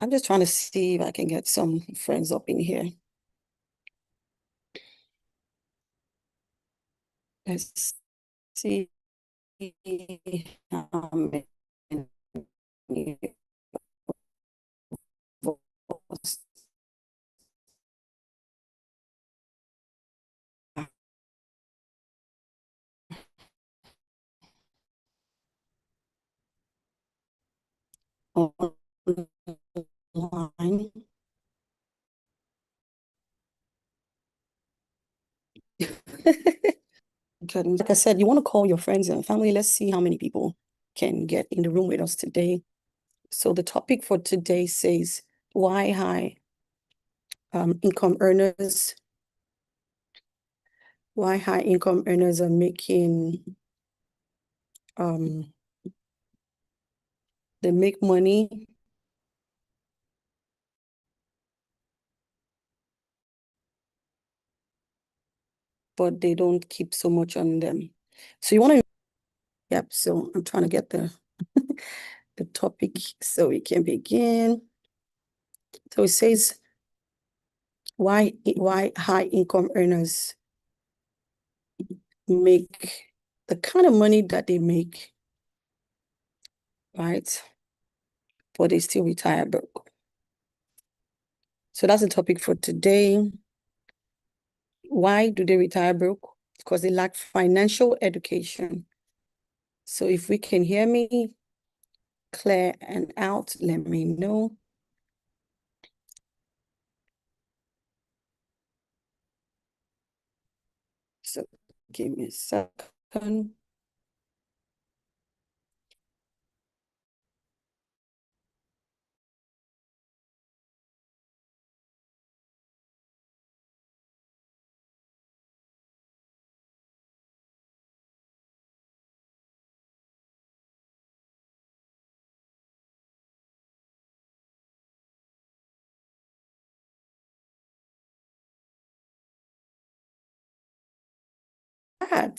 I'm just trying to see if I can get some friends up in here. Let's see how many votes online. Good. Like I said, you want to call your friends and family. Let's see how many people can get in the room with us today. So the topic for today says why high income earners are making they make money but they don't keep so much on them. So you want to, yep. So I'm trying to get the the topic so we can begin. So it says why high income earners make the kind of money that they make, right? But they still retire broke. So that's the topic for today. Why do they retire broke? Because they lack financial education. So if we can hear me clear and out, let me know. So give me a second.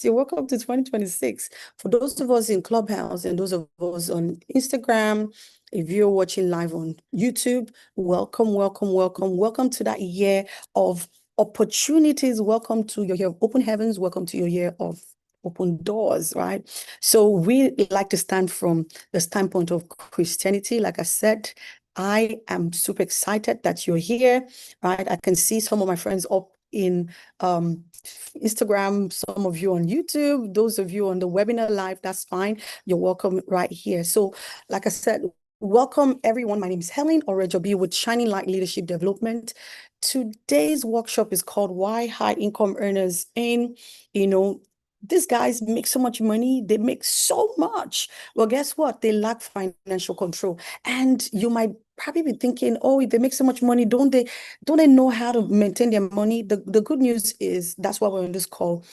You're welcome to 2026. For those of us in Clubhouse and those of us on Instagram, if you're watching live on YouTube, welcome, welcome, welcome. Welcome to that year of opportunities. Welcome to your year of open heavens. Welcome to your year of open doors, right? So we like to stand from the standpoint of Christianity. Like I said, I am super excited that you're here, right? I can see some of my friends up in Instagram, some of you on YouTube, those of you on the webinar live, that's fine. You're welcome right here. So like I said, welcome everyone. My name is Helen Orejobi with Shining Light Leadership Development. Today's workshop is called Why High Income Earners Aim. These guys make so much money, they make so much. Well, guess what? They lack financial control. And you might probably be thinking, oh, if they make so much money, don't they know how to maintain their money? The good news is that's why we're on this call,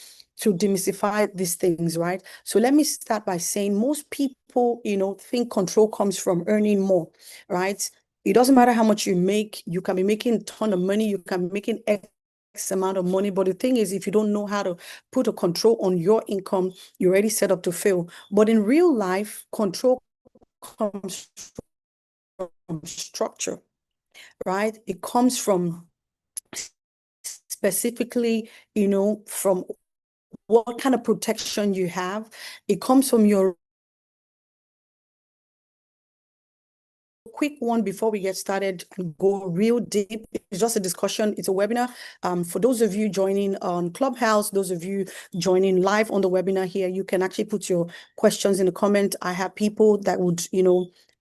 to demystify these things, right? So let me start by saying most people, think control comes from earning more, right? It doesn't matter how much you make. You can be making a ton of money. You can be making X amount of money. But the thing is, if you don't know how to put a control on your income, you're already set up to fail. But in real life, control comes from structure, right? It comes from specifically, from what kind of protection you have. It comes from your quick one before we get started and go real deep. It's just a discussion. It's a webinar. For those of you joining on Clubhouse, those of you joining live on the webinar here, you can actually put your questions in the comment. I have people that would,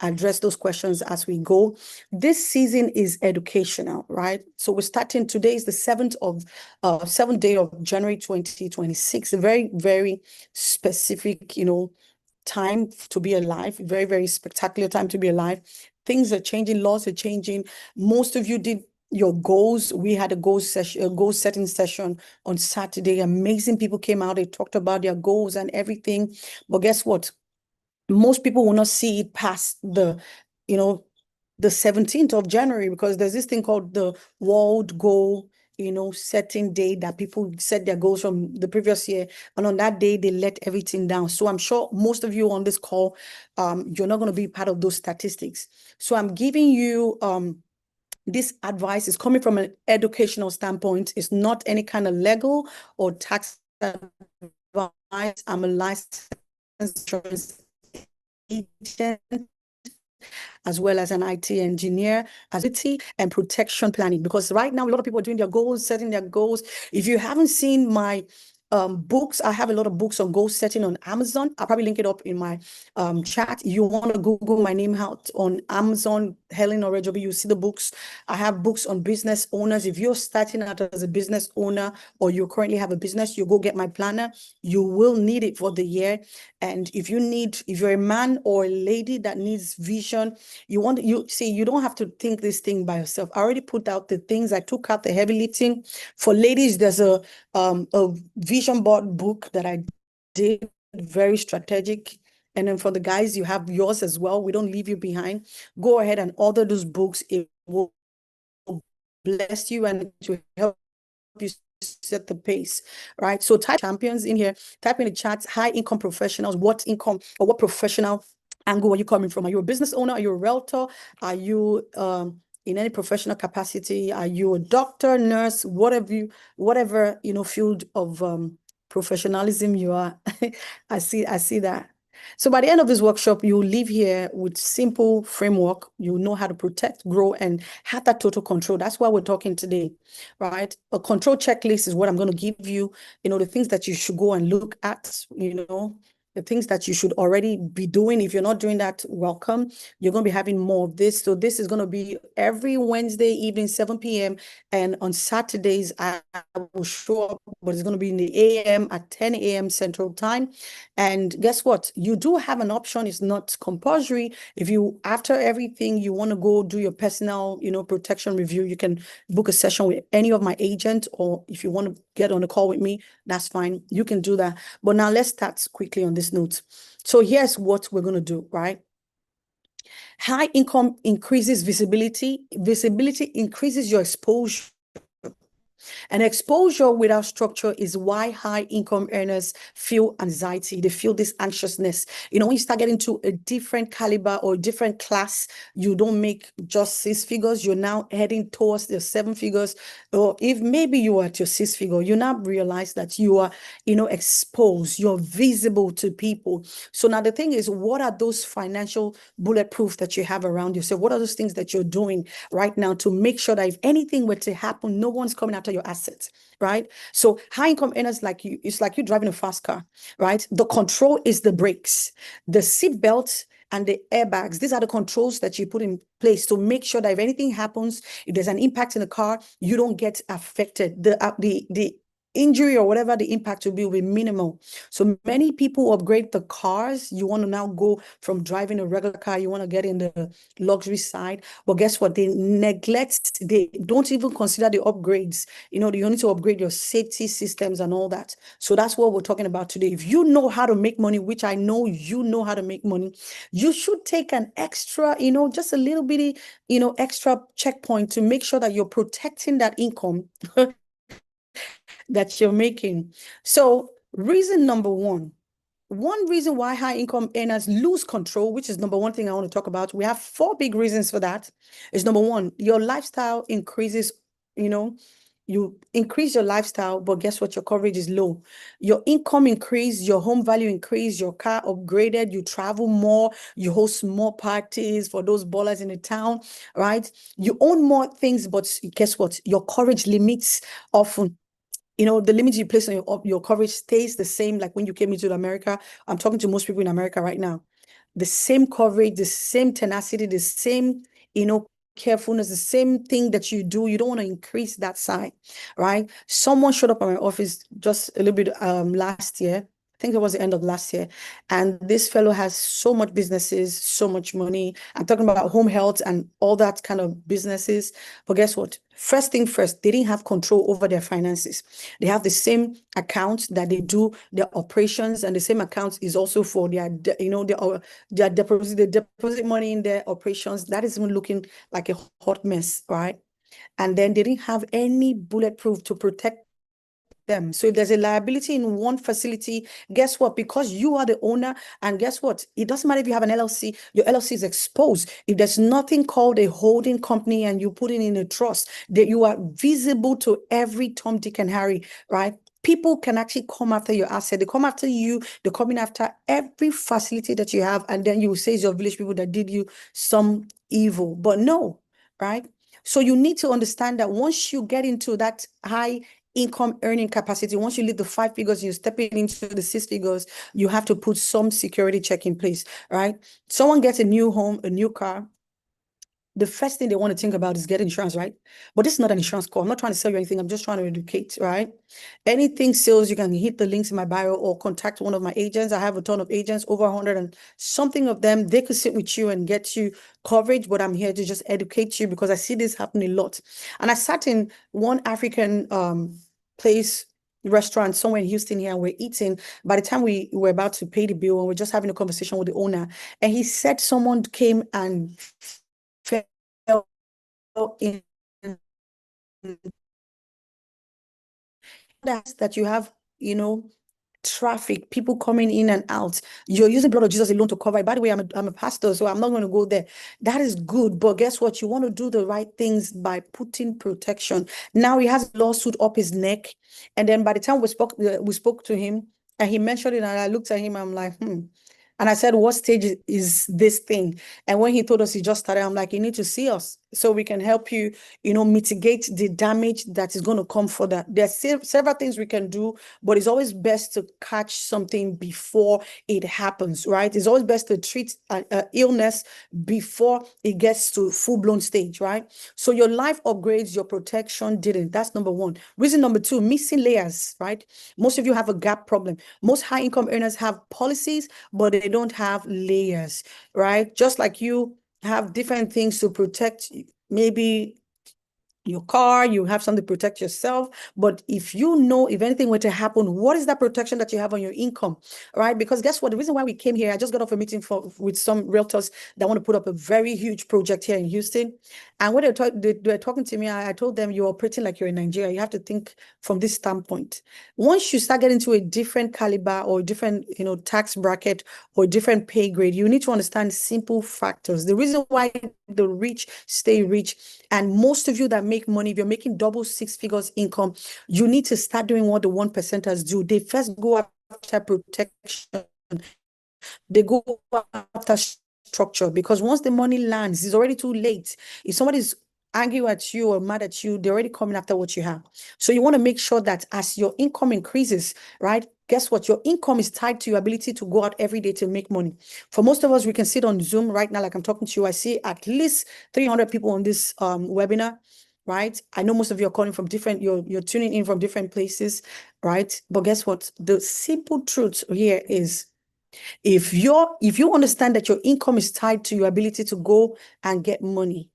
address those questions as we go. This season is educational, right? So we're starting, today is the 7th day of January 2026, a very, very specific, time to be alive, very, very spectacular time to be alive. Things are changing, laws are changing. Most of you did your goals. We had a goal setting session on Saturday. Amazing people came out, they talked about their goals and everything. But guess what? Most people will not see it past the 17th of January, because there's this thing called the World Goal, certain day that people set their goals from the previous year, and on that day they let everything down. So I'm sure most of you on this call, you're not going to be part of those statistics. So I'm giving you this advice is coming from an educational standpoint. It's not any kind of legal or tax advice. I'm a licensed insurance agent as well as an IT engineer, as and protection planning. Because right now, a lot of people are doing their goals, setting their goals. If you haven't seen my books, I have a lot of books on goal setting on Amazon. I'll probably link it up in my chat. You want to Google my name out on Amazon, Helen Orejobi, you see the books. I have books on business owners. If you're starting out as a business owner or you currently have a business, you go get my planner. You will need it for the year. And if you're a man or a lady that needs vision, you don't have to think this thing by yourself. I already put out the things. I took out the heavy lifting. For ladies, there's a vision board book that I did, very strategic. And then for the guys, you have yours as well. We don't leave you behind. Go ahead and order those books. It will bless you and to help you set the pace, right? So type champions in here, type in the chat, high income professionals, what income or what professional angle are you coming from? Are you a business owner? Are you a realtor? Are you in any professional capacity? Are you a doctor, nurse, whatever field of professionalism you are? I see that. So by the end of this workshop, you'll leave here with simple framework. You know how to protect, grow, and have that total control. That's why we're talking today, right? A control checklist is what I'm going to give you, the things that you should go and look at, the things that you should already be doing. If you're not doing that, welcome. You're going to be having more of this. So this is going to be every Wednesday evening, 7 p.m. And on Saturdays, I will show up, but it's going to be in the a.m. at 10 a.m. Central Time. And guess what? You do have an option. It's not compulsory. If you, after everything, you want to go do your personal, protection review, you can book a session with any of my agents, or if you want to get on a call with me, that's fine. You can do that. But now let's start quickly on this note. So here's what we're going to do, right? High income increases visibility. Visibility increases your exposure. And exposure without structure is why high income earners feel anxiety. They feel this anxiousness. When you start getting to a different caliber or different class, you don't make just 6 figures. You're now heading towards the 7 figures. Or if maybe you are at your 6 figure, you now realize that you are, exposed. You're visible to people. So now the thing is, what are those financial bulletproof that you have around you? So what are those things that you're doing right now to make sure that if anything were to happen, no one's coming after your assets, right? So high income earners like you, it's like you driving a fast car, right? The control is the brakes, the seat belt, and the airbags. These are the controls that you put in place to make sure that if anything happens, if there's an impact in the car, you don't get affected. The injury or whatever the impact will be minimal. So many people upgrade the cars. You want to now go from driving a regular car, you want to get in the luxury side. But guess what? They don't even consider the upgrades. You need to upgrade your safety systems and all that. So that's what we're talking about today. If you know how to make money, which I know you know how to make money, you should take an extra, just a little bitty, extra checkpoint to make sure that you're protecting that income that you're making. So reason number one reason why high income earners lose control, which is number one thing I want to talk about. We have 4 big reasons for that. Is number one, your lifestyle increases, you increase your lifestyle, but guess what? Your coverage is low. Your income increase, your home value increase, your car upgraded, you travel more, you host more parties for those ballers in the town, right? You own more things, but guess what? Your coverage limits often. The limit you place on your coverage stays the same like when you came into America. I'm talking to most people in America right now. The same coverage, the same tenacity, the same, carefulness, the same thing that you do. You don't want to increase that side, right? Someone showed up at my office just a little bit last year. I think it was the end of last year. And this fellow has so much businesses, so much money. I'm talking about home health and all that kind of businesses. But guess what? First thing first, they didn't have control over their finances. They have the same account that they do their operations, and the same account is also for their deposit money in their operations. That is looking like a hot mess, right? and then they didn't have any bulletproof to protect them. So if there's a liability in one facility, guess what? Because you are the owner, and guess what? It doesn't matter if you have an LLC, your LLC is exposed. If there's nothing called a holding company and you put it in a trust, that you are visible to every Tom, Dick, and Harry, right? People can actually come after your asset. They come after you. They're coming after every facility that you have. And then you say it's your village people that did you some evil. But no, right? So you need to understand that once you get into that high income earning capacity, once you leave the 5 figures, you're stepping into the 6 figures, you have to put some security check in place, right? Someone gets a new home, a new car. The first thing they want to think about is getting insurance, right? But this is not an insurance call. I'm not trying to sell you anything. I'm just trying to educate, right? Anything sales, you can hit the links in my bio or contact one of my agents. I have a ton of agents, over 100 and something of them. They could sit with you and get you coverage, but I'm here to just educate you because I see this happening a lot. And I sat in one African place, restaurant somewhere in Houston here, and we're eating. By the time we were about to pay the bill, and we're just having a conversation with the owner, and he said someone came and fell in that you have, traffic, people coming in and out. You're using blood of Jesus alone to cover it. By the way, I'm a pastor, so I'm not going to go there. That is good, but guess what? You want to do the right things by putting protection. Now he has a lawsuit up his neck, and then by the time we spoke to him, and he mentioned it, and I looked at him, I'm like, And I said, what stage is this thing? And when he told us he just started, I'm like, you need to see us so we can help you, mitigate the damage that is going to come for that. There's several things we can do, but it's always best to catch something before it happens, right? It's always best to treat an illness before it gets to full-blown stage, right? So your life upgrades, your protection didn't. That's number one. Reason number two, missing layers, right? Most of you have a gap problem. Most high income earners have policies, but they don't have layers, right? Just like you have different things to protect, maybe your car, you have something to protect yourself. But if if anything were to happen, what is that protection that you have on your income, right? Because guess what? The reason why we came here, I just got off a meeting with some realtors that want to put up a very huge project here in Houston. And when they're talking to me, I told them, you're operating like you're in Nigeria. You have to think from this standpoint. Once you start getting to a different caliber or different, tax bracket or different pay grade, you need to understand simple factors. The reason why the rich stay rich, and most of you that make money, if you're making double 6 figures income, you need to start doing what the 1%ers do. They first go after protection. They go after structure, because once the money lands, it's already too late. If somebody's angry at you or mad at you, they're already coming after what you have. So you want to make sure that as your income increases, right? Guess what? Your income is tied to your ability to go out every day to make money. For most of us, we can sit on Zoom right now, like I'm talking to you. I see at least 300 people on this webinar, right? I know most of you are calling from different, you're tuning in from different places, right? But guess what? The simple truth here is, if you understand that your income is tied to your ability to go and get money,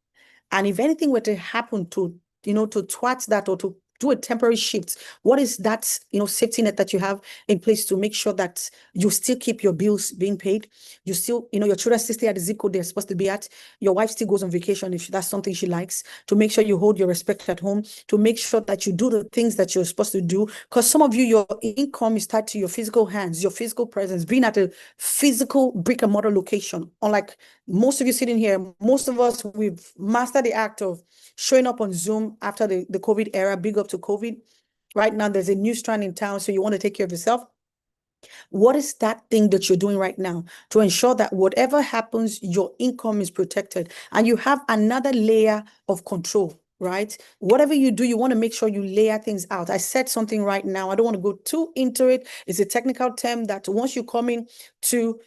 and if anything were to happen to twat that, or to do a temporary shift, what is that safety net that you have in place to make sure that you still keep your bills being paid? You still, your children still stay at the zip code they're supposed to be at. Your wife still goes on vacation if that's something she likes. To make sure you hold your respect at home. To make sure that you do the things that you're supposed to do. Because some of you, your income is tied to your physical hands, your physical presence, being at a physical brick and mortar location. Unlike most of you sitting here, most of us, we've mastered the act of showing up on Zoom after the COVID era. Big up to COVID. Right now, there's a new strand in town, so you want to take care of yourself. What is that thing that you're doing right now to ensure that whatever happens, your income is protected and you have another layer of control, right? Whatever you do, you want to make sure you layer things out. I said something right now. I don't want to go too into it. It's a technical term that once you come into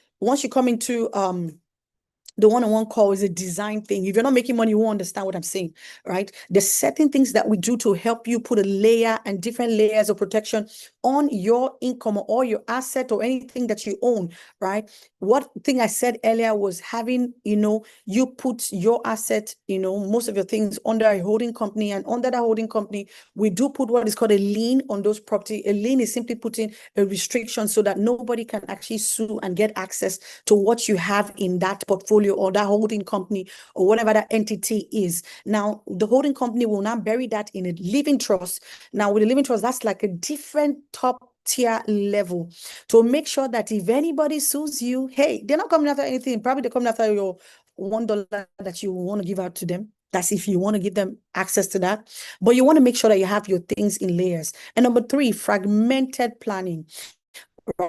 the one-on-one call is a design thing. If you're not making money, you won't understand what I'm saying, right? There's certain things that we do to help you put a layer and different layers of protection on your income or your asset or anything that you own, right? What thing I said earlier was having, you put your asset, most of your things under a holding company, and under that holding company, we do put what is called a lien on those property. A lien is simply putting a restriction so that nobody can actually sue and get access to what you have in that portfolio portfolio or that holding company or whatever that entity is. Now, the holding company will now bury that in a living trust. Now, with a living trust, that's like a different top tier level to make sure that if anybody sues you, hey, they're not coming after anything. Probably they're coming after your $1 that you want to give out to them. That's if you want to give them access to that. But you want to make sure that you have your things in layers. And number three, fragmented planning,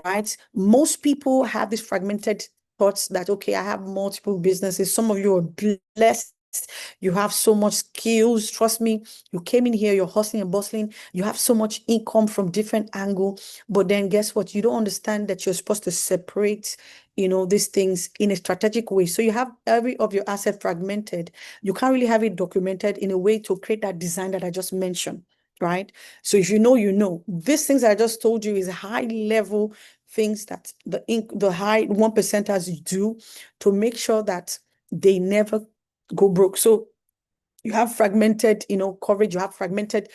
right? Most people have this fragmented thoughts that, okay, I have multiple businesses. Some of you are blessed. You have so much skills. Trust me, you came in here, you're hustling and bustling. You have so much income from different angle. But then guess what? You don't understand that you're supposed to separate, these things in a strategic way. So you have every of your asset fragmented. You can't really have it documented in a way to create that design that I just mentioned, right? So if you know, these things I just told you is high level things that the high 1%ers do to make sure that they never go broke. So you have fragmented, coverage, you have fragmented,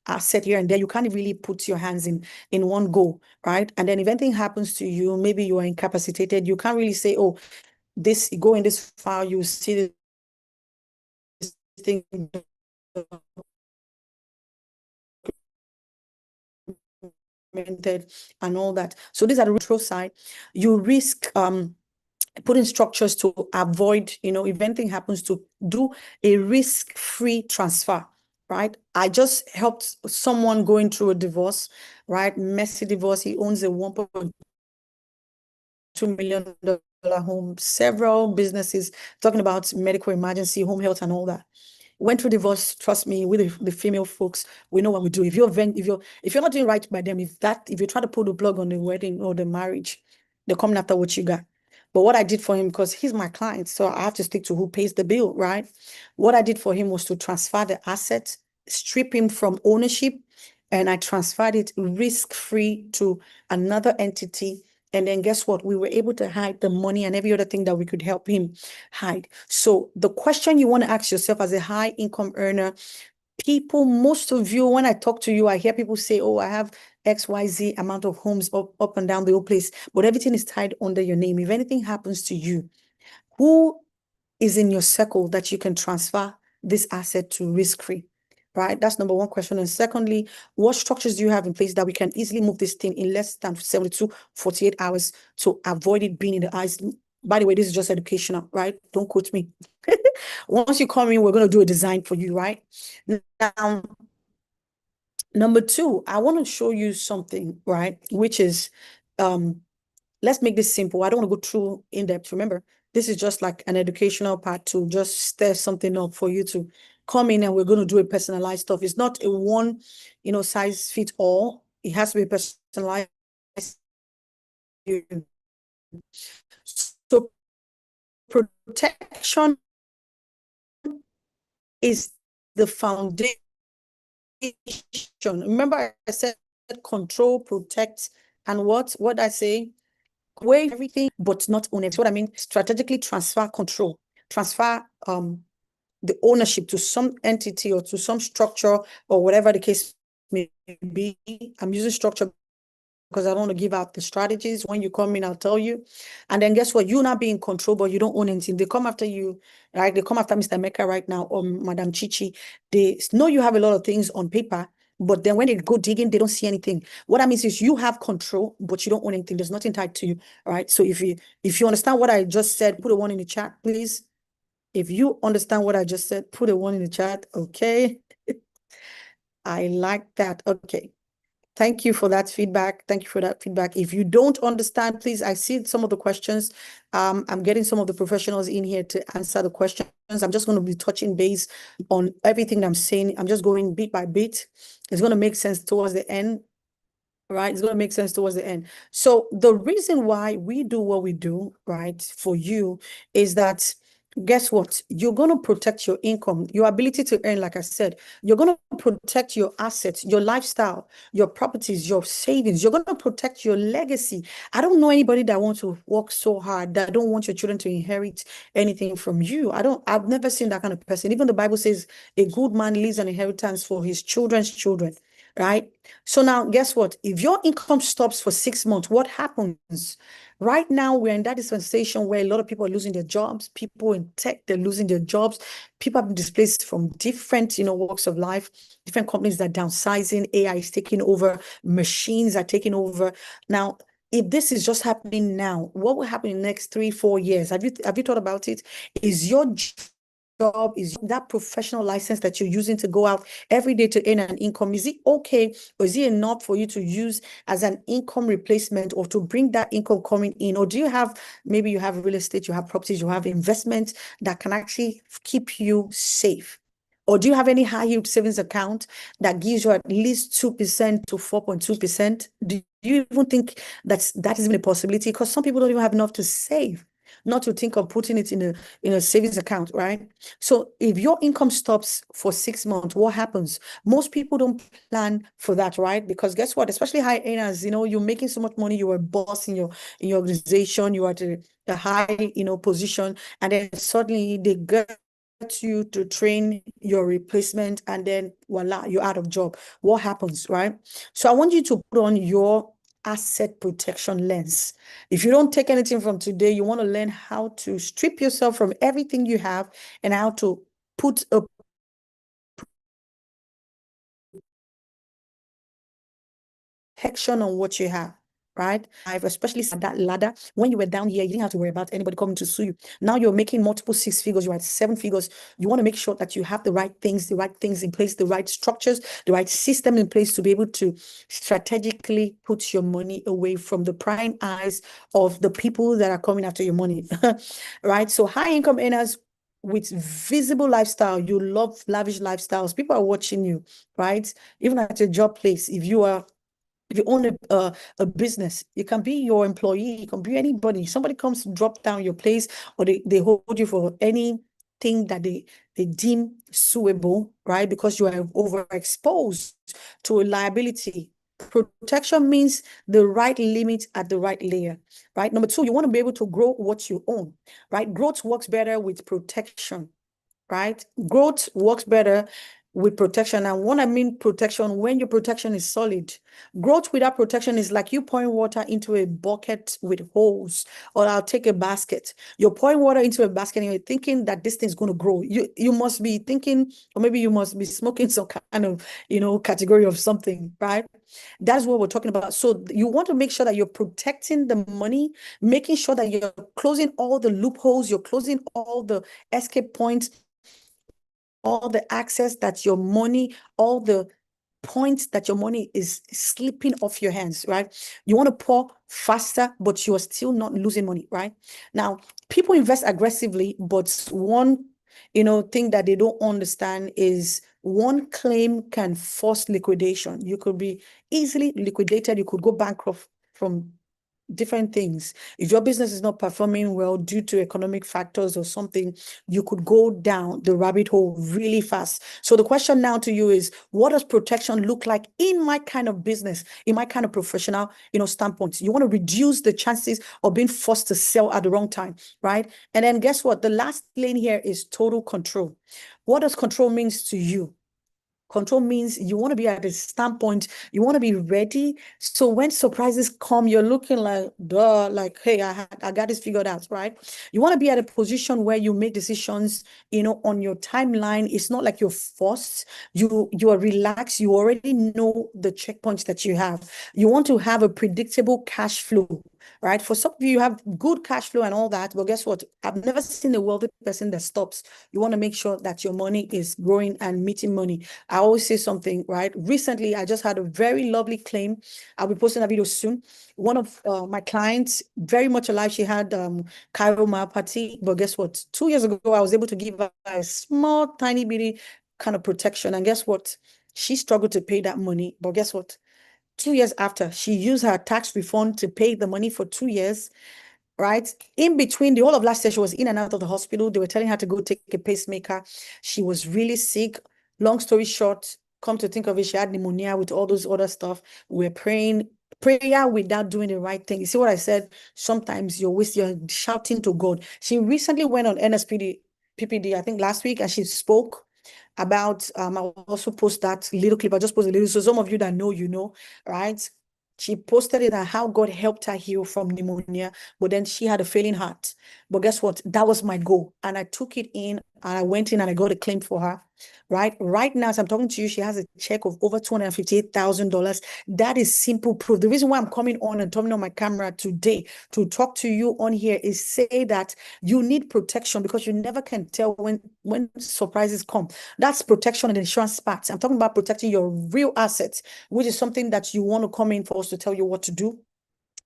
asset here and there. You can't really put your hands in one go, right? And then if anything happens to you, maybe you are incapacitated, you can't really say, oh, go in this file, you see this thing and all that. So these are the retro side. You risk putting structures to avoid, if anything happens, to do a risk-free transfer, right? I just helped someone going through a divorce, right? Messy divorce. He owns a $1.2 million home, several businesses, talking about medical emergency, home health, and all that. Went through divorce. Trust me, with the female folks, we know what we do. If you're not doing right by them, if you try to pull the plug on the wedding or the marriage, they're coming after what you got. But what I did for him, because he's my client, so I have to stick to who pays the bill, right? What I did for him was to transfer the asset, strip him from ownership, and I transferred it risk-free to another entity. And then guess what? We were able to hide the money and every other thing that we could help him hide. So the question you want to ask yourself as a high income earner, most of you, when I talk to you, I hear people say, oh, I have XYZ amount of homes up and down the whole place, but everything is tied under your name. If anything happens to you, who is in your circle that you can transfer this asset to risk-free? Right? That's number one question. And secondly, what structures do you have in place that we can easily move this thing in less than 72, 48 hours to avoid it being in the eyes? By the way, this is just educational, right? Don't quote me. Once you come in, we're going to do a design for you, right? Now, number two, I want to show you something, right? Which is, let's make this simple. I don't want to go through in depth. Remember, this is just like an educational part to just stir something up for you to come in, and we're going to do a personalized stuff. It's not a one, size fit all. It has to be personalized. So protection is the foundation. Remember, I said control, protect, and what I say? Weigh everything, but not own it. What I mean, strategically transfer control, transfer the ownership to some entity or to some structure or whatever the case may be. I'm using structure because I don't want to give out the strategies. When you come in, I'll tell you. And then guess what? You're not being in control, but you don't own anything. They come after you, right? They come after Mr. Mecca right now or Madam Chichi. They know you have a lot of things on paper, but then when they go digging, they don't see anything. What that means is you have control, but you don't own anything. There's nothing tied to you, right? So if you understand what I just said, put a 1 in the chat, please. If you understand what I just said, put a 1 in the chat. Okay. I like that. Okay. Thank you for that feedback. Thank you for that feedback. If you don't understand, please, I see some of the questions. I'm getting some of the professionals in here to answer the questions. I'm just going to be touching base on everything that I'm saying. I'm just going bit by bit. It's going to make sense towards the end, right? It's going to make sense towards the end. So the reason why we do what we do, right, for you is that guess what? You're going to protect your income, your ability to earn, like I said. You're going to protect your assets, your lifestyle, your properties, your savings. You're going to protect your legacy. I don't know anybody that wants to work so hard, that don't want your children to inherit anything from you. I've never seen that kind of person. Even the Bible says a good man leaves an inheritance for his children's children, right? So now guess what? If your income stops for 6 months, what happens? Right now, we're in that dispensation where a lot of people are losing their jobs. People in tech, they're losing their jobs. People have been displaced from different, walks of life. Different companies that are downsizing. AI is taking over. Machines are taking over. Now, if this is just happening now, what will happen in the next 3, 4 years? Have you thought about it? Is your job, is that professional license that you're using to go out every day to earn an income, is it okay, or is it enough for you to use as an income replacement or to bring that income coming in? Or do you have, maybe you have real estate, you have properties, you have investments that can actually keep you safe? Or do you have any high yield savings account that gives you at least 2% to 4.2%? Do you even think that is even a possibility? Because some people don't even have enough to save, not to think of putting it in a savings account, right? So if your income stops for 6 months, what happens? Most people don't plan for that, right? Because guess what? Especially high earners, you're making so much money, you're a boss in your organization, you are at a high, position, and then suddenly they get you to train your replacement, and then voila, you're out of job. What happens, right? So I want you to put on your asset protection lens. If you don't take anything from today, you want to learn how to strip yourself from everything you have and how to put a protection on what you have. Right? I've especially said that ladder. When you were down here, you didn't have to worry about anybody coming to sue you. Now you're making multiple 6 figures, you're at 7 figures. You want to make sure that you have the right things in place, the right structures, the right system in place to be able to strategically put your money away from the prying eyes of the people that are coming after your money. Right? So high income earners with visible lifestyle, you love lavish lifestyles. People are watching you, right? Even at your job place, if you own a business, it can be your employee, it can be anybody. Somebody comes to drop down your place, or they hold you for anything that they deem suable, right? Because you are overexposed to a liability. Protection means the right limit at the right layer, right? Number two, you want to be able to grow what you own, right? Growth works better with protection, right? Growth works better with protection. And when I mean protection, when your protection is solid, growth without protection is like you pouring water into a bucket with holes, or I'll take a basket. You're pouring water into a basket and you're thinking that this thing's going to grow. You must be thinking, or maybe you must be smoking some kind of, category of something, right? That's what we're talking about. So you want to make sure that you're protecting the money, making sure that you're closing all the loopholes, you're closing all the escape points, all the access that your money, all the points that your money is slipping off your hands, right? You want to pour faster, but you're still not losing money, right? Now, people invest aggressively, but one, thing that they don't understand is one claim can force liquidation. You could be easily liquidated. You could go bankrupt from different things. If your business is not performing well due to economic factors or something, you could go down the rabbit hole really fast. So the question now to you is, what does protection look like in my kind of business, in my kind of professional, standpoint? You want to reduce the chances of being forced to sell at the wrong time, right? And then guess what? The last lane here is total control. What does control means to you? Control means you want to be at a standpoint, you want to be ready. So when surprises come, you're looking like, duh, like, hey, I got this figured out, right? You want to be at a position where you make decisions, on your timeline. It's not like you're forced. You are relaxed. You already know the checkpoints that you have. You want to have a predictable cash flow, right? For some of you have good cash flow and all that, but guess what? I've never seen a wealthy person that stops. You want to make sure that your money is growing and meeting money. I always say something, right? Recently, I just had a very lovely claim. I'll be posting a video soon. One of my clients, very much alive, she had chiromyopathy, but guess what? 2 years ago, I was able to give her a small, tiny bitty kind of protection. And guess what? She struggled to pay that money, but guess what? 2 years after, she used her tax refund to pay the money for 2 years, right? In between the whole of last year, she was in and out of the hospital. They were telling her to go take a pacemaker. She was really sick. Long story short, come to think of it, she had pneumonia with all those other stuff. We're praying, prayer without doing the right thing. You see what I said? Sometimes you're shouting to God. She recently went on PPD, I think last week, and she spoke about, I'll also post that little clip. I just posted a little, so some of you that know, right? She posted it on how God helped her heal from pneumonia, but then she had a failing heart. But guess what? That was my goal. And I took it in and I went in and I got a claim for her. Right now, as I'm talking to you, she has a check of over $258,000. That is simple proof. The reason why I'm coming on and turning on my camera today to talk to you on here is say that you need protection because you never can tell when surprises come. That's protection and insurance parts. I'm talking about protecting your real assets, which is something that you want to come in for us to tell you what to do.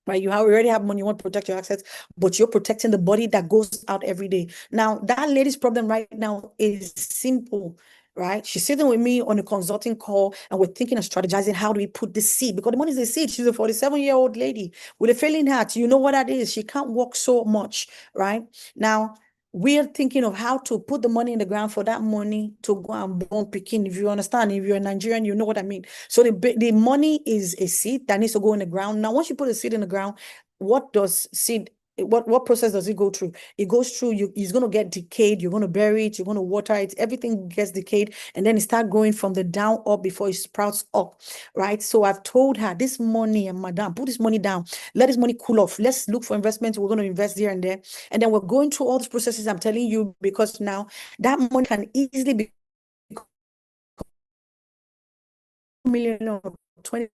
Right, you already have money, you want to protect your assets, but you're protecting the body that goes out every day. Now, that lady's problem right now is simple, right? She's sitting with me on a consulting call and we're thinking and strategizing how do we put this seed, because the money is a seed. She's a 47-year-old lady with a failing heart. You know what that is. She can't walk so much, right? Now, we're thinking of how to put the money in the ground for that money to go and born Pekin. If you understand, if you're a Nigerian, you know what I mean. So the money is a seed that needs to go in the ground. Now, once you put a seed in the ground, what does seed, what process does it go through? It goes through, it's going to get decayed. You're going to bury it. You're going to water it. Everything gets decayed. And then it starts growing from the down up before it sprouts up, right? So I've told her this money, and madam, put this money down. Let this money cool off. Let's look for investments. We're going to invest here and there. And then we're going through all these processes I'm telling you, because now that money can easily be million or 20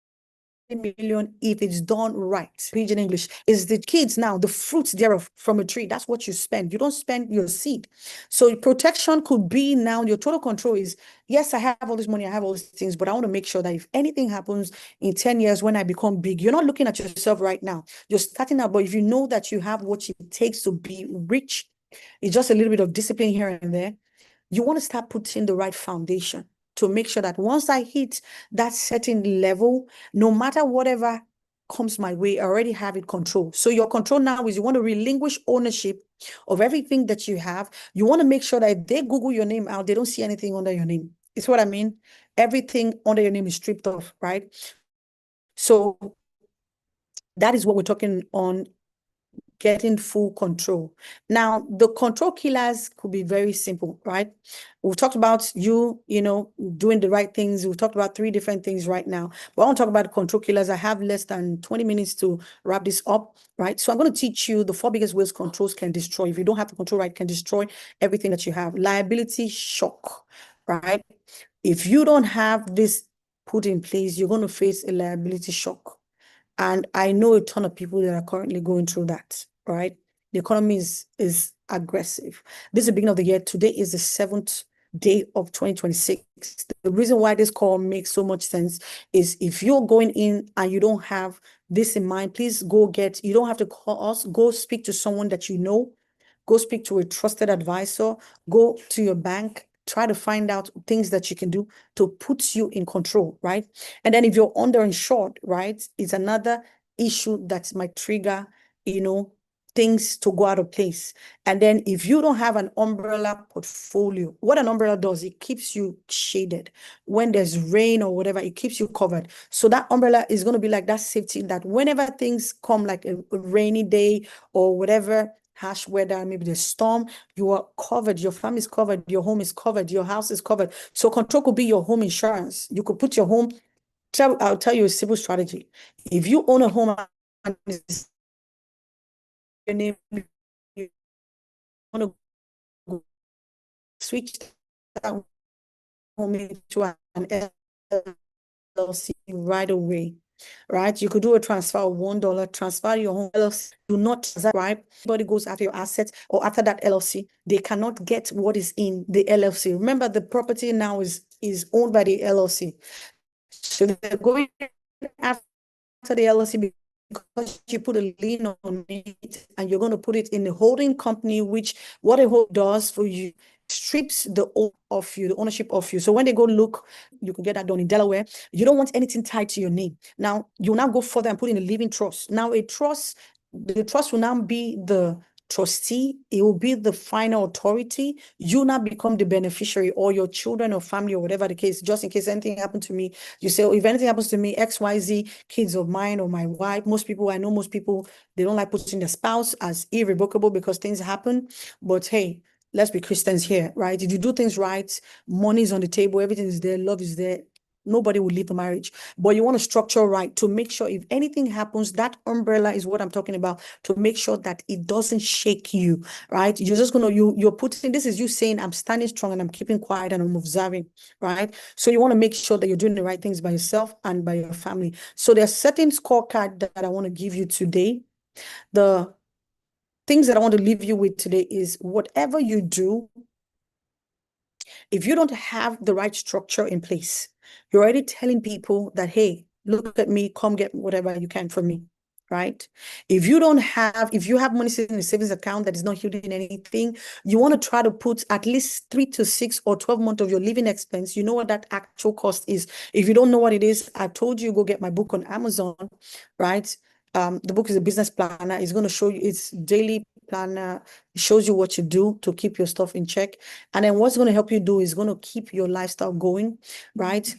million if it's done right. Pidgin English is the kids now, the fruits thereof from a tree. That's what you spend. You don't spend your seed. So protection could be now your total control is, yes, I have all this money, I have all these things, but I want to make sure that if anything happens in 10 years when I become big, you're not looking at yourself right now. You're starting out, but if you know that you have what it takes to be rich, it's just a little bit of discipline here and there. You want to start putting the right foundation to make sure that once I hit that certain level, no matter whatever comes my way, I already have it controlled. So your control now is you want to relinquish ownership of everything that you have. You want to make sure that if they Google your name out, they don't see anything under your name. It's what I mean. Everything under your name is stripped off, right? So that is what we're talking on, getting full control. Now, the control killers could be very simple, right? We've talked about you know, doing the right things. We've talked about 3 different things right now. But I want to talk about the control killers. I have less than 20 minutes to wrap this up, right? So I'm going to teach you the 4 biggest ways controls can destroy. If you don't have the control right, can destroy everything that you have. Liability shock, right? If you don't have this put in place, you're going to face a liability shock. And I know a ton of people that are currently going through that, right? The economy is aggressive. This is the beginning of the year. Today is the 7th day of 2026. The reason why this call makes so much sense is if you're going in and you don't have this in mind, please you don't have to call us, go speak to someone that you know, go speak to a trusted advisor, go to your bank, try to find out things that you can do to put you in control, right? And then if you're underinsured, right, it's another issue that might trigger, you know, things to go out of place. And then if you don't have an umbrella portfolio, what an umbrella does, it keeps you shaded. When there's rain or whatever, it keeps you covered. So that umbrella is going to be like that safety that whenever things come, like a rainy day or whatever, harsh weather, maybe the storm, you are covered, your family is covered, your home is covered, your house is covered. So control could be your home insurance. You could put your home, I'll tell you a simple strategy. If you own a home and it's your name, you want to switch that home into an LLC right away. Right? You could do a transfer of $1, transfer your home LLC. Do not subscribe. Anybody goes after your assets or after that LLC, they cannot get what is in the LLC. Remember, the property now is owned by the LLC. So they're going after the LLC because you put a lien on it and you're going to put it in the holding company, which what a hold does for you, strips the ownership of you. So when they go look, you can get that done in Delaware. You don't want anything tied to your name. Now, you now go further and put in a living trust. Now, the trust will now be the trustee. It will be the final authority. You now become the beneficiary, or your children or family or whatever the case, just in case anything happened to me. You say, oh, if anything happens to me, XYZ, kids of mine or my wife, I know most people, they don't like putting their spouse as irrevocable because things happen. But hey, let's be Christians here, right? If you do things right, money is on the table, everything is there, love is there, nobody will leave the marriage. But you want to structure right to make sure if anything happens, that umbrella is what I'm talking about, to make sure that it doesn't shake you, right? You're just gonna you're putting, this is you saying, I'm standing strong and I'm keeping quiet and I'm observing, right? So you want to make sure that you're doing the right things by yourself and by your family. So there's certain scorecard that I want to give you today. The things that I want to leave you with today is whatever you do, if you don't have the right structure in place, you're already telling people that, hey, look at me, come get whatever you can from me, right? If you have money sitting in a savings account that is not yielding anything, you want to try to put at least 3 to 6 or 12 months of your living expense. You know what that actual cost is. If you don't know what it is, I told you, go get my book on Amazon, right? The book is a business planner. It's going to show you, it's daily planner. It shows you what you do to keep your stuff in check. And then what's going to help you do is going to keep your lifestyle going, right?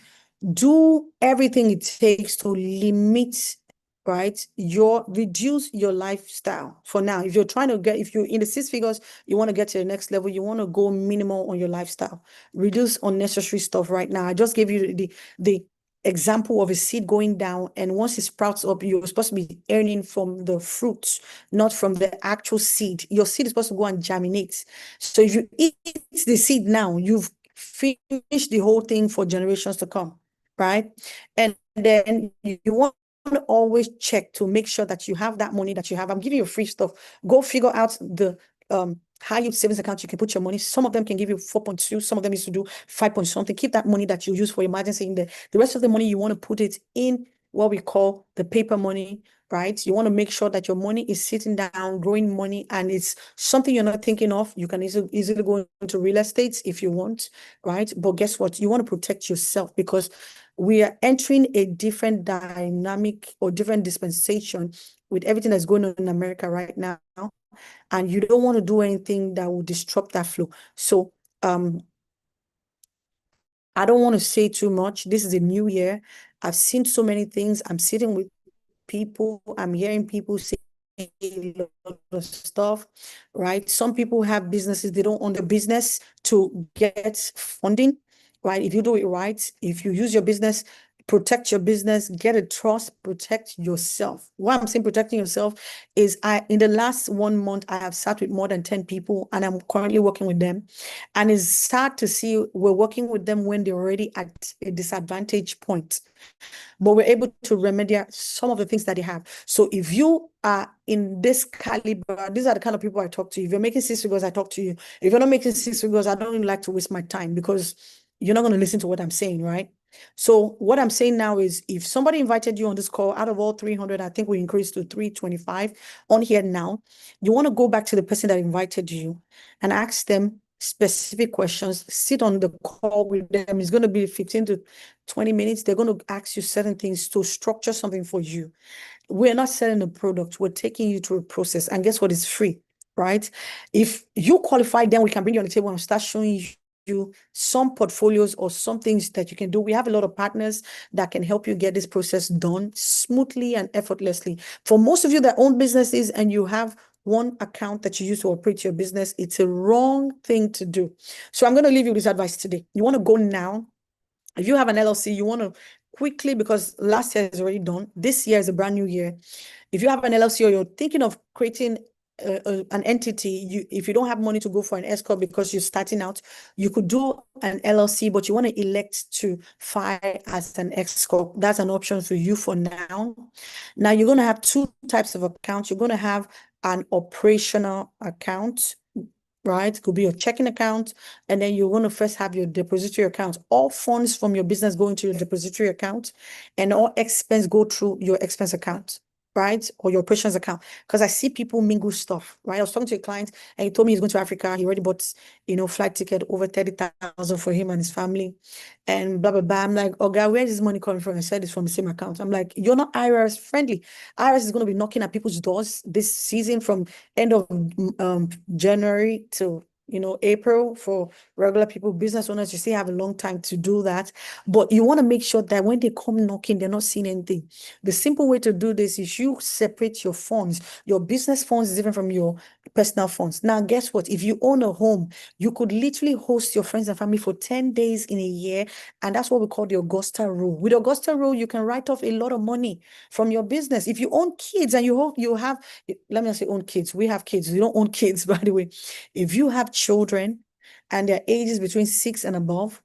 Do everything it takes to limit, right? Reduce your lifestyle for now. If you're in the 6 figures, you want to get to the next level, you want to go minimal on your lifestyle. Reduce unnecessary stuff right now. I just gave you the example of a seed going down, and once it sprouts up, you're supposed to be earning from the fruits, not from the actual seed. Your seed is supposed to go and germinate. So if you eat the seed now, you've finished the whole thing for generations to come, right? And then you want to always check to make sure that you have that money that you have. I'm giving you free stuff. Go figure out the high yield savings account you can put your money. Some of them can give you 4.2, some of them used to do 5 point something. Keep that money that you use for emergency in there. The rest of the money, you want to put it in what we call the paper money, right? You want to make sure that your money is sitting down, growing money, and it's something you're not thinking of. You can easily go into real estate if you want, right? But guess what? You want to protect yourself, because we are entering a different dynamic or different dispensation with everything that's going on in America right now. And you don't want to do anything that will disrupt that flow. So I don't want to say too much. This is a new year. I've seen so many things. I'm sitting with people. I'm hearing people say a lot of stuff, right? Some people have businesses. They don't own the business to get funding, right? If you do it right, if you use your business, protect your business, get a trust, protect yourself. Why I'm saying protecting yourself is in the last 1 month, I have sat with more than 10 people, and I'm currently working with them. And it's sad to see we're working with them when they're already at a disadvantage point, but we're able to remedy some of the things that they have. So if you are in this caliber, these are the kind of people I talk to. If you're making 6 figures, I talk to you. If you're not making 6 figures, I don't even like to waste my time, because you're not going to listen to what I'm saying, right? So what I'm saying now is, if somebody invited you on this call, out of all 300, I think we increased to 325 on here now, you want to go back to the person that invited you and ask them specific questions. Sit on the call with them. It's going to be 15 to 20 minutes. They're going to ask you certain things to structure something for you. We're not selling a product. We're taking you through a process. And guess what? It's free, right? If you qualify, then we can bring you on the table and start showing you some portfolios or some things that you can do. We have a lot of partners that can help you get this process done smoothly and effortlessly. For most of you that own businesses and you have one account that you use to operate your business, it's a wrong thing to do. So I'm going to leave you with this advice today. You want to go now. If you have an LLC, you want to quickly, because last year is already done. This year is a brand new year. If you have an LLC or you're thinking of creating an entity, if you don't have money to go for an S corp because you're starting out, you could do an LLC, but you want to elect to file as an S corp. That's an option for you for now. Now you're going to have 2 types of accounts. You're going to have an operational account, right? It could be your checking account, and then you're going to first have your depository account. All funds from your business go into your depository account, and all expense go through your expense account, right? Or your operations account. Because I see people mingle stuff, right? I was talking to a client and he told me he's going to Africa. He already bought, flight ticket over 30,000 for him and his family, and blah, blah, blah. I'm like, oh God, where is this money coming from? He said it's from the same account. I'm like, you're not IRS friendly. IRS is going to be knocking at people's doors this season from end of January to April. For regular people, business owners, you still have a long time to do that. But you want to make sure that when they come knocking, they're not seeing anything. The simple way to do this is you separate your funds. Your business funds is different from your personal funds. Now, guess what? If you own a home, you could literally host your friends and family for 10 days in a year. And that's what we call the Augusta rule. With Augusta rule, you can write off a lot of money from your business. If you own kids and you have, let me not say own kids. We have kids. You don't own kids, by the way. If you have children and their ages between 6 and above,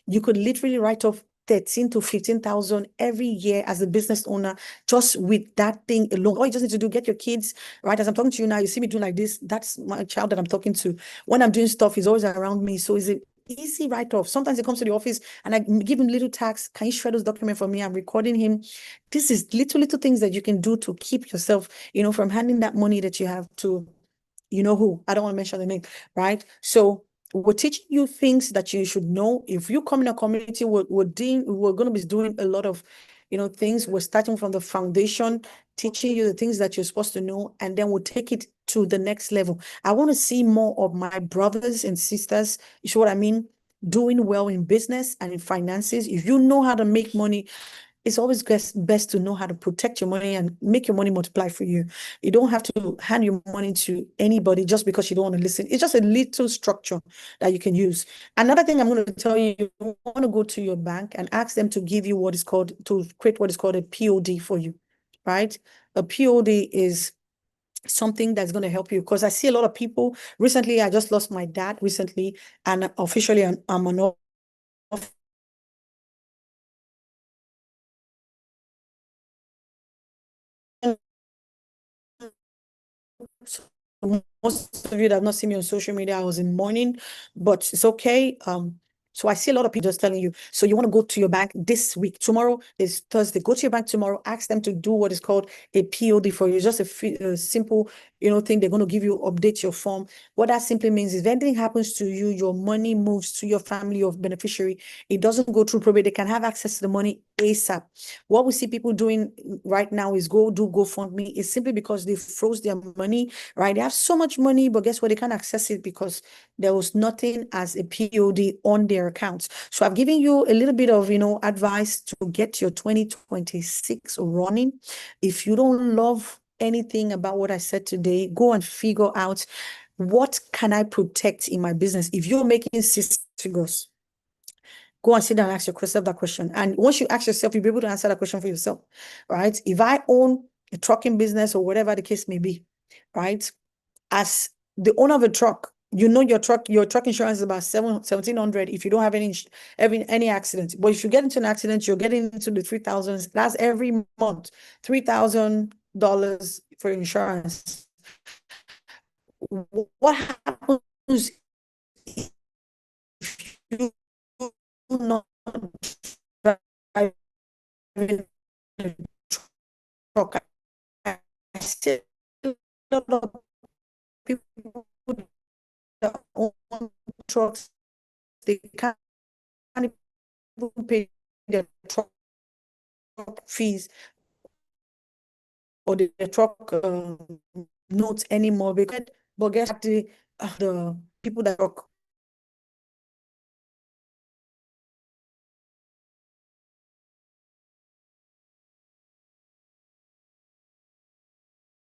you could literally write off 13 to 15,000 every year as a business owner, just with that thing alone. All you just need to do, get your kids, right? As I'm talking to you now, you see me doing like this. That's my child that I'm talking to. When I'm doing stuff, he's always around me. So it's an easy write-off. Sometimes he comes to the office and I give him little tasks. Can you shred those documents for me? I'm recording him. This is little things that you can do to keep yourself, from handing that money that you have to, who. I don't want to mention the name, right? So we're teaching you things that you should know. If you come in a community, we're going to be doing a lot of, things. We're starting from the foundation, teaching you the things that you're supposed to know, and then we'll take it to the next level. I want to see more of my brothers and sisters, you see what I mean, doing well in business and in finances. If you know how to make money, it's always best to know how to protect your money and make your money multiply for you. You don't have to hand your money to anybody just because you don't want to listen. It's just a little structure that you can use. Another thing I'm going to tell you, you want to go to your bank and ask them to give you to create what is called a POD for you, right? A POD is something that's going to help you, because I see a lot of people. Recently, I just lost my dad recently, and officially I'm an so most of you that have not seen me on social media, I was in mourning, but it's okay. So I see a lot of people just telling you, so you want to go to your bank this week. Tomorrow is Thursday. Go to your bank tomorrow, ask them to do what is called a POD for you. Just a simple, thing. They're going to give you, update your form. What that simply means is if anything happens to you, your money moves to your family of beneficiary. It doesn't go through probate. They can have access to the money ASAP. What we see people doing right now is go do GoFundMe. It's simply because they froze their money, right? They have so much money, but guess what? They can't access it because there was nothing as a POD on their accounts. So I've given you a little bit of, advice to get your 2026 running. If you don't love anything about what I said today, go and figure out, what can I protect in my business? If you're making 6 figures, go and sit down and ask yourself that question. And once you ask yourself, you'll be able to answer that question for yourself, right? If I own a trucking business or whatever the case may be, right? As the owner of a truck, your truck insurance is about 1,700 if you don't have any accident. But if you get into an accident, you're getting into the 3,000s. That's every month, $3,000 for insurance. What happens if you not driving a truck? I see a lot of people that own trucks, they can't even pay their truck fees or the truck notes anymore, because but guess what, the people that work